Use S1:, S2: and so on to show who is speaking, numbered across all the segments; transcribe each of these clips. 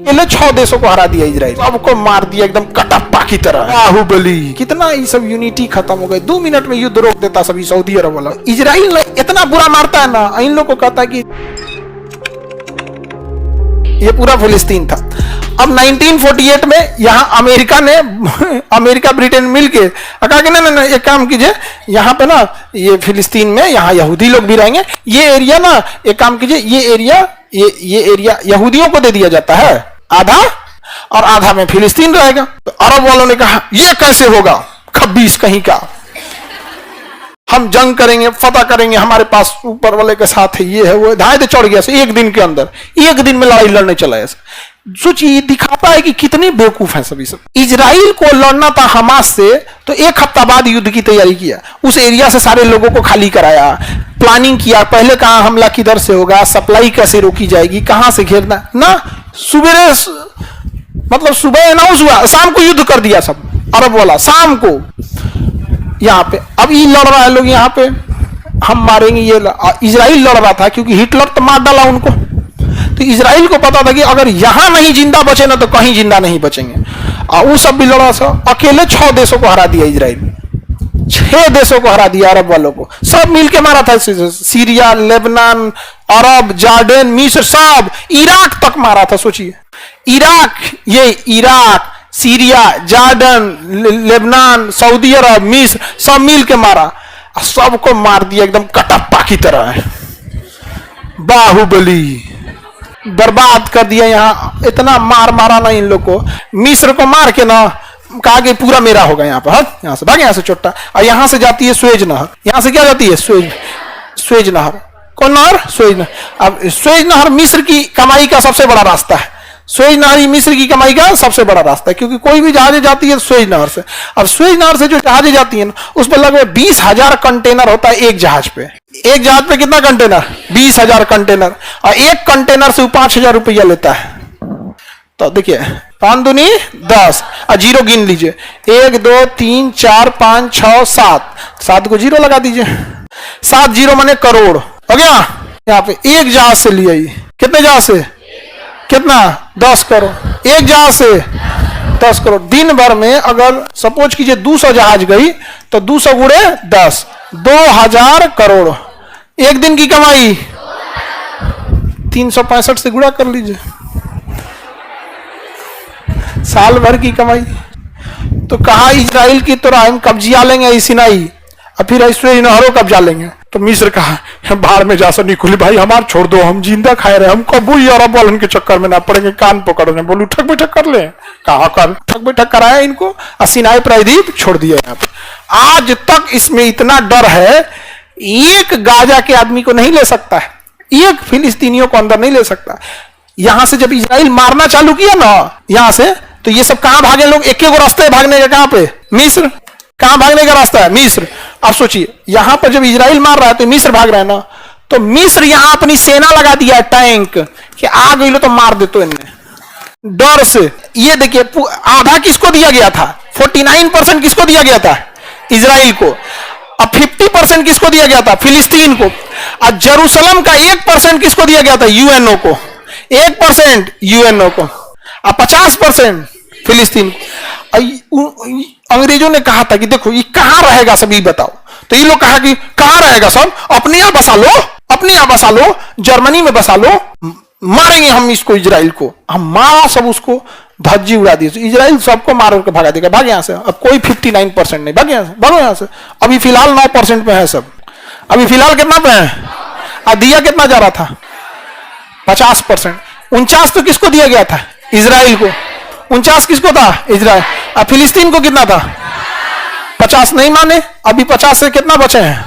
S1: पहले 6 देशों को हरा दिया इजराइल, सबको मार दिया एकदम कटप्पा की तरह, बाहुबली। कितना ये सब यूनिटी खत्म हो गई, 2 मिनट में युद्ध रोक देता सभी सऊदी अरब वाला। इजराइल इतना बुरा मारता है ना, इन लोग को कहता है कि ये पूरा फिलिस्तीन था। अब 1948 में यहाँ अमेरिका ब्रिटेन मिलके कहा कि ना एक काम कीजिए, यहाँ पे ना ये फिलिस्तीन में यहाँ यहूदी लोग भी रहेंगे, ये एरिया ना एक काम कीजिए, ये एरिया यहूदियों को दे दिया जाता है आधा, और आधा में फिलिस्तीन रहेगा। तो अरब वालों ने कहा ये कैसे होगा, खब्बीस कहीं का, हम जंग करेंगे, फतह करेंगे, हमारे पास ऊपर वाले के साथ है, ये है वो, धाए चढ़ गया एक दिन के अंदर, एक दिन में लड़ाई लड़ने चला है। सोचिए, दिखाता है कि कितने बेवकूफ हैं सभी सब। इजराइल को लड़ना था हमास से, तो 1 हफ्ता बाद युद्ध की तैयारी किया, उस एरिया से सारे लोगों को खाली कराया, प्लानिंग किया, पहले कहां हमला किधर से होगा, सप्लाई कैसे रोकी जाएगी, कहां से घेरना ना। सुबह अनाउंस हुआ, शाम को युद्ध कर दिया सब अरब वाला, शाम को यहाँ पे। अब ये लड़ रहा है लोग यहाँ पे, हम मारेंगे, ये इजराइल लड़ रहा था क्योंकि हिटलर तो मार डाला उनको। तो इजराइल को पता था कि अगर यहां नहीं जिंदा बचे ना तो कहीं जिंदा नहीं बचेंगे, और वो सब भी लड़ा सा। अकेले 6 देशों को हरा दिया इजराइल, 6 देशों को हरा दिया अरब वालों को, सब मिलके मारा था। सीरिया, लेबनान, अरब, जॉर्डन, मिस्र, सब, इराक तक मारा था। सोचिए, Iraq, Syria, Jordan, Lebanon, Saudi Arab, मिस्र, सब मिल के मारा, सबको मार दिया एकदम कटप्पा की तरह, बाहुबली, बर्बाद कर दिया। यहाँ इतना मारा ना इन लोग को, मिस्र को मार के ना कहा कि पूरा मेरा होगा यहाँ पर, यहाँ से भाग, यहाँ से चोट्टा, और यहाँ से जाती है स्वेज नहर, यहाँ से क्या जाती है स्वेज नहर। कौन नहर? स्वेज नहर। अब स्वेज नहर मिस्र की कमाई का सबसे बड़ा रास्ता है, स्वेज नहर ही मिस्र की कमाई का सबसे बड़ा रास्ता है, क्योंकि कोई भी जहाजें जाती है स्वेज नहर से। अब स्वेज नहर से जो जहाजें जाती हैं उस पर लगभग 20,000 कंटेनर होता है एक जहाज पे। एक जहाज पे कितना कंटेनर? 20,000 कंटेनर, और एक कंटेनर से 5,000 रुपया लेता है। तो देखिए, 5 दूनी 10, और जीरो गिन लीजिए, 1 2 3 4 5 6 7 को जीरो लगा दीजिए, 7 जीरो माने करोड़ हो गया। यहाँ पे एक जहाज से लिया, कितने जहाज से? कितना? 10 करोड़। एक जहाज से 10 करोड़। दिन भर में अगर सपोज कीजिए 200 जहाज गई तो 200 गुणे 10, 2000 करोड़। एक दिन की कमाई 365 से गुणा कर लीजिए, साल भर की कमाई। तो कहा इजराइल की तरह हम कब्जिया लेंगे इस सिनाई, और फिर स्वेज नहरों कब्जा लेंगे। तो मिस्र कहा बाहर में जा सनी खुली भाई, हमार छोड़ दो, हम जिंदा खाए रहे, हम कबू अरब वालन के चक्कर में ना पड़ेंगे, कान पकड़ने बोलू ठक बैठक कर ले। कहा कर ठक बैठक कराया इनको, और सिनाई प्रायद्वीप छोड़ दिया। यहाँ पे आज तक इसमें इतना डर है, एक गाजा के आदमी को नहीं ले सकता है, एक फिलिस्तीनियों को अंदर नहीं ले सकता। यहां से जब इजराइल मारना चालू किया ना यहां से, तो ये सब कहां भागे लोग? एक रास्ते है भागने का, कहां पे? मिस्र। कहां भागने का रास्ता है? मिस्र। अब सोचिए, यहां पर जब इजराइल मार रहा है तो मिस्र भाग रहा है ना, तो मिस्र यहां अपनी सेना लगा दिया है, टैंक, कि आ गई लो तो मार दे तो इनने डर से। ये देखिए, आधा किसको दिया गया था? 49% किसको दिया गया था? इजराइल को। अब 50% किसको दिया गया था? फिलिस्तीन को। और जेरूसलम का 1% किसको दिया गया था? यूएनओ को। 1% यूएनओ को, और 50% फिलिस्तीन को। अंग्रेजों ने कहा था कि देखो ये कहां रहेगा सब, ये बताओ। तो ये लोग कहा कि कहां रहेगा सब? अपने यहां बसा लो, अपने यहां बसा लो, जर्मनी में बसा लो, मारेंगे हम इसको, इजराइल को। हम मारा सब, उसको धज्जी उड़ा दी, इजराइल सबको मार के भगा देगा, भाग यहां से। अब कोई 59% नहीं, भाग यहां से, भागो यहां से। अभी फिलहाल 9% पे है सब, अभी फिलहाल कितना पे है? और दिया कितना जा रहा था? 50%। 49 तो किसको दिया गया था? इजराइल को। 49 किसको था? इजराइल। और फिलिस्तीन को कितना था? 50 नहीं माने, अभी 50 से कितना बचे हैं?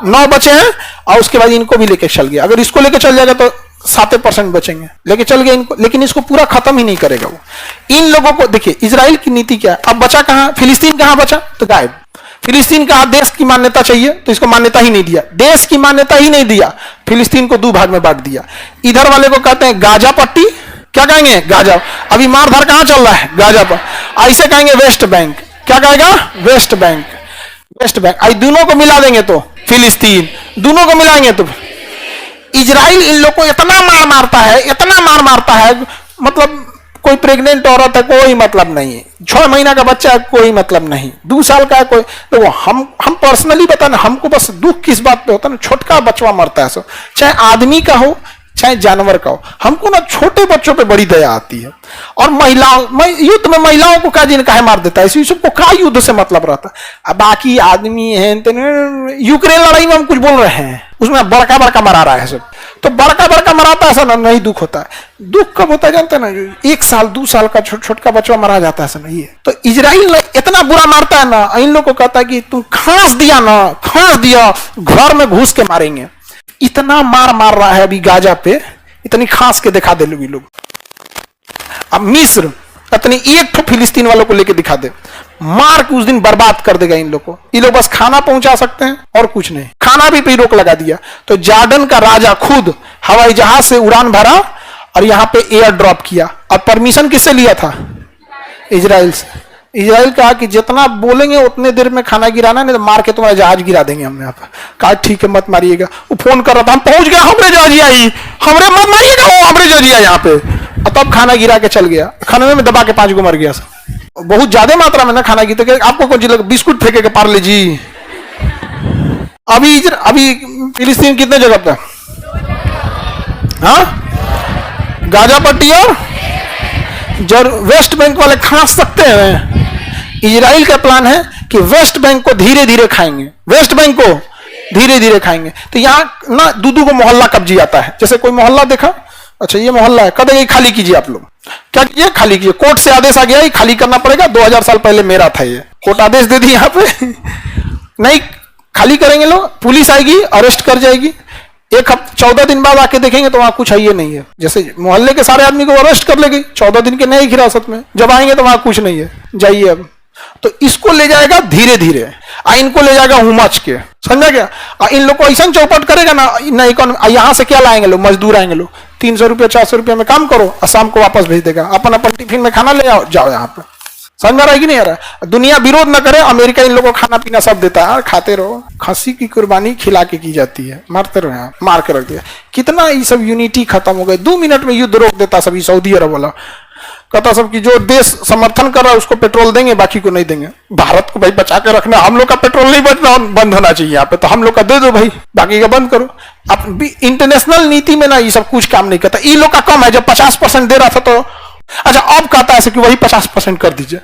S1: 9 बचे हैं, और उसके बाद इनको भी लेके चल गया। अगर इसको लेके चल जाएगा तो 7% बचेंगे, लेके चल गया इनको, लेकिन इसको पूरा खत्म ही नहीं करेगा वो। इन लोगों को देखिए, इजराइल की नीति क्या है। अब बचा कहां? फिलिस्तीन कहां बचा? तो गायब। फिलिस्तीन कहा देश की मान्यता चाहिए, तो इसको मान्यता ही नहीं दिया, देश की मान्यता ही नहीं दिया, फिलिस्तीन को 2 भाग में बांट दिया। इधर वाले को कहते हैं गाजा पट्टी, क्या कहेंगे? गाजा। अभी मारधार कहां चल रहा है? गाजा पर। ऐसे कहेंगे वेस्ट बैंक, क्या कहेगा? West Bank. West Bank. आई दोनों को मिला देंगे तो फिलिस्तीन, दोनों को मिलाएंगे तो इजराइल इन लोग को इतना मार मारता है, इतना मार मारता है, मतलब कोई प्रेग्नेंट औरत है कोई मतलब नहीं है, 6 महीना का बच्चा है कोई मतलब नहीं, 2 साल का है कोई। देखो हम पर्सनली बता ना, हमको बस दुख किस बात पे होता है ना, छोटका बच्चा मरता है सब, चाहे आदमी का हो चाहे जानवर का हो, हमको ना छोटे बच्चों पे बड़ी दया आती है। और महिलाओं युद्ध में महिलाओं को का जिन काहे मार देता है, इसी सबको का युद्ध से मतलब रहता है। अब बाकी आदमी है यूक्रेन लड़ाई में हम कुछ बोल रहे हैं, उसमें बड़का बड़का मरा रहा है सब, तो बड़का बड़का मराता है ऐसा ना नहीं दुख होता है। दुख कब होता है जानते हैं ना, 1 साल 2 साल का छोटा बच्चा मरा जाता है ऐसा नहीं है। तो इजराइल इतना बुरा मारता है ना, इन लोग को कहता है कि तुम खांस दिया घर में घुस के मारेंगे। इतना मार रहा है अभी गाजा पे, इतनी खांस के दिखा दे लोग। अब मिस्र इतनी एक तो फिलिस्तीन वालों को लेके दिखा दे, मार के उस दिन बर्बाद कर देगा इन लोग को। ये लोग बस खाना पहुंचा सकते हैं और कुछ नहीं, खाना भी पे रोक लगा दिया। तो जॉर्डन का राजा खुद हवाई जहाज से उड़ान भरा और यहां पे एयर ड्रॉप किया। और परमिशन किससे लिया था? इजराइल से। इजराइल कहा कि जितना बोलेंगे उतने देर में खाना गिराना, नहीं तो मार के तुम्हारा जहाज गिरा देंगे हम यहाँ पर। कहा ठीक है मत मारिएगा। वो फोन कर रहा था, हम पहुंच गए, हमरे जहाजिया आई, हमरे मत मारिएगा, वो हमरे जहाजिया यहाँ पे। और तब खाना गिरा के चल गया, खाने में दबा के 5 को मर गया सब। बहुत ज्यादा मात्रा में ना खाना गिर, तो आपको कौन चीज बिस्कुट फेंके के पार्ले जी। अभी फिलिस्तीन कितने जगह पे? हाँ, गाजा पट्टी और वेस्ट बैंक वाले खा सकते हैं। इजराइल का प्लान है कि वेस्ट बैंक को धीरे धीरे खाएंगे, वेस्ट बैंक को धीरे धीरे खाएंगे। तो यहाँ ना दूधू को मोहल्ला कब्जी आता है। जैसे कोई मोहल्ला देखा, अच्छा ये मोहल्ला है, कद खाली कीजिए आप लोग, क्या कीजिए खाली कीजिए, कोर्ट से आदेश आ गया, ये खाली करना पड़ेगा। 2000 साल पहले मेरा था, ये कोर्ट आदेश दे दी, यहाँ पे नहीं खाली करेंगे लोग, पुलिस आएगी अरेस्ट कर जाएगी। 14 दिन बाद आके देखेंगे तो वहां कुछ है ही नहीं है। जैसे मोहल्ले के सारे आदमी को अरेस्ट कर लेगी 14 दिन के नए हिरासत में, जब आएंगे तो वहां कुछ नहीं है, जाइए अब। तो इसको ले जाएगा धीरे धीरे, इनको ले जाएगा हुमच के, समझा क्या? इन लोग को ऐसा चौपट करेगा ना, यहाँ से क्या लाएंगे लोग, मजदूर आएंगे लोग, 300 रुपया 400 रुपया में काम करो और शाम को वापस भेज देगा, अपन टिफिन में खाना ले जाओ यहाँ पे। समझ में आ रहा है कि नहीं आ रहा है? दुनिया विरोध न करे, अमेरिका इन लोगों को खाना पीना सब देता है, खाते रहो। खस्सी की कुर्बानी खिला के की जाती है, मारते रहो, यहाँ मार के रख दिया। कितना ये सब यूनिटी खत्म हो गई, 2 मिनट में युद्ध रोक देता सभी। सऊदी अरब वाला कहता सब कि जो देश समर्थन कर रहा है उसको पेट्रोल देंगे, बाकी को नहीं देंगे। भारत को भाई बचा के रखना, हम लोग का पेट्रोल नहीं बंद होना चाहिए यहाँ पे, तो हम लोग का दे दो भाई, बाकी का बंद करो। अब भी इंटरनेशनल नीति में ना ये सब कुछ काम नहीं करता। ये लोग का कम है, जब 50% दे रहा था तो अच्छा, अब कहता है कि वही 50% कर दीजिए,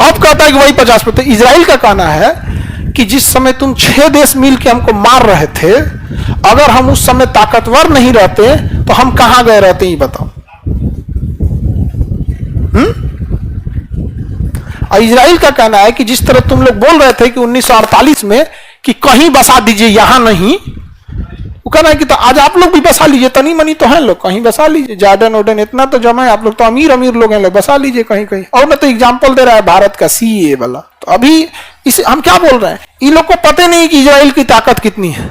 S1: अब कहता है कि वही 50%। इजराइल का कहना है कि जिस समय तुम 6 देश मिल के हमको मार रहे थे, अगर हम उस समय ताकतवर नहीं रहते तो हम कहां गए रहते, ये बताओ। और इजराइल का कहना है कि जिस तरह तुम लोग बोल रहे थे कि 1948 में कि कहीं बसा दीजिए, यहां नहीं, वो कहना है कि तो आज आप लोग भी बसा लीजिए, तनी मनी तो है लोग, कहीं बसा लीजिए, जॉर्डन ओर्डन इतना तो जमा है, आप लोग तो अमीर लोग हैं, लोग बसा लीजिए कहीं कहीं। और मैं तो एग्जांपल दे रहा है भारत का CAA वाला। तो अभी इसे हम क्या बोल रहे हैं, इन लोग को पता नहीं कि इजराइल की ताकत कितनी है।